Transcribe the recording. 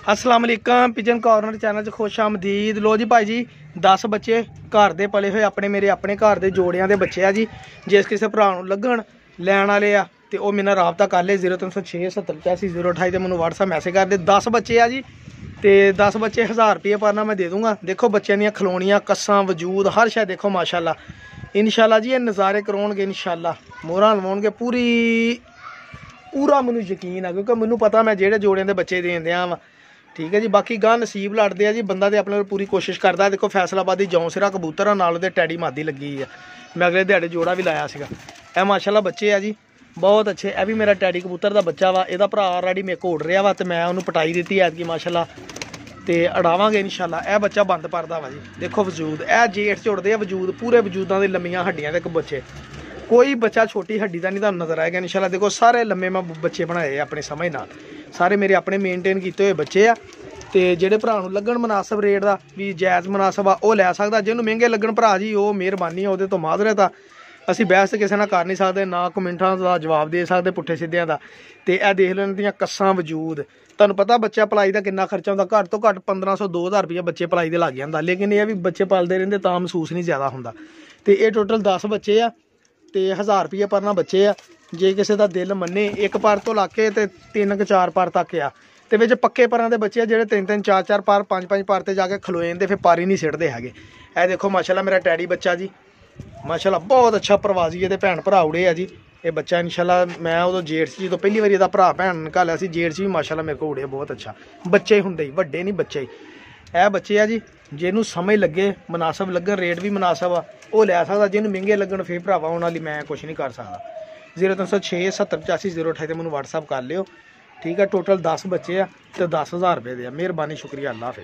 अस्सलाम वालेकुम pigeon corner channel च खुश आमदीद। लो जी भाई जी 10 बच्चे घर दे पले हुए अपने मेरे अपने घर दे जोड़ियां दे बच्चे आ जी। जिस किसी भरा नूं लगन लैण वाले आ ते ओह मेरे नाल राबता कर ले 0306 70 85 028 ते मैनूं WhatsApp मैसेज कर दे। 10 बच्चे आ जी ते 10 बच्चे 1000 रुपये पर ना मैं दे दूँगा। देखो बच्चों दियां खलोनियां कस्सां वजूद हर शै देखो माशाल्लाह। इंशाल्लाह जी ये नज़ारे करवाउणगे इंशाल्लाह मोहरां लवाउणगे पूरा मैनूं यकीन है क्योंकि मैनूं पता मैं जेह्ड़े जोड़ियां दे बच्चे देन दियां वा। ठीक है जी बाकी गां नसीब लड़ते हैं जी बंदा तो अपने पूरी कोशिश करता है। देखो फैसलाबादी जौं सिरा कबूतर आ नाल दे टैडी मादी लगी है। मैं अगले दिहाड़े जोड़ा भी लाया सीगा। ए माशाल्लाह बच्चे है जी बहुत अच्छे। यह भी मेरा टैडी कबूतर का बच्चा वा। यदा भरा ऑलरेडी मेरे को उड़ रहा वा तो मैं उन्होंने पटाई दी ऐतकी माशाल्लाह तो अड़ावांगे इंशाल्लाह। यह बच्चा बंद परदा वा जी। देखो वजूद ए जेठ च उड़दे वजूद पूरे वजूदां दे लम्मियां हड्डियां दे बच्चे। कोई बच्चा छोटी हड्डी का नहीं तुहानूं नज़र आएगा इंशाल्लाह। देखो सारे लम्मे मैं बच्चे बनाए अपने समझ नाल सारे मेरे अपने मेनटेन किए हुए बच्चे आ। तो जेह्ड़े भरा नूं लगन मुनासब रेट का भी जायज़ मुनासब आ ओह लै सकदा। जिन्होंने महंगे लगन भरा जी वो मेहरबानी है तो माजरत आ। असीं बहस किसी नाल कर नहीं सकते ना कमेंटां का जवाब दे सकते पुट्ठे सिद्धियां दा। ते ए देख लो इन्हां दियां कस्सां वजूद। तुहानूं पता बच्चा पलाई का किन्ना खर्चा होंदा घट तो घट 1500 2000 रुपया बच्चे पलाई दे लग जांदा। लेकिन यह भी बच्चे पालते रहिंदे तां महसूस नहीं ज़्यादा हुंदा। ते ये टोटल 10 बच्चे आ ते 1000 रुपये पर ना बच्चे आ। जे किसी का दिल मन्ने एक पर तो लाके ते 3 के 4 पर तक आ। ते विच पक्के परां दे बच्चे जेह्ड़े 3 4 4 पर 5 5 पर ते जाके खलोए जंदे फिर पर ही नहीं सिटदे हैगे। ए देखो माशाल्लाह मेरा टैडी बच्चा जी माशाल्लाह बहुत अच्छा प्रवासी है भैन भरा उड़े आ जी। ये बच्चा इंशाल्लाह मैं उदों जेठ च जो पहली बारी भरा भैन घालिया सी जेठ च भी माशाल्लाह मेरे को उड़े बहुत अच्छा। बच्चे हुंदे ही वड्डे नहीं बच्चे ही ए बच्चे आ जी। जिन्होंने समझ लगे मुनासब लगन रेट भी मुनासब आ वो लै सकदा। जिन्होंने महंगे लगन फिर भरावा होने वाली मैं कुछ नहीं कर सकदा। 0306 70 85 028 ते मैनूं WhatsApp कर लियो। ठीक है टोटल 10 बच्चे आ तो 10,000 रुपये दे। मेहरबानी शुक्रिया अल्लाह हाफिज़।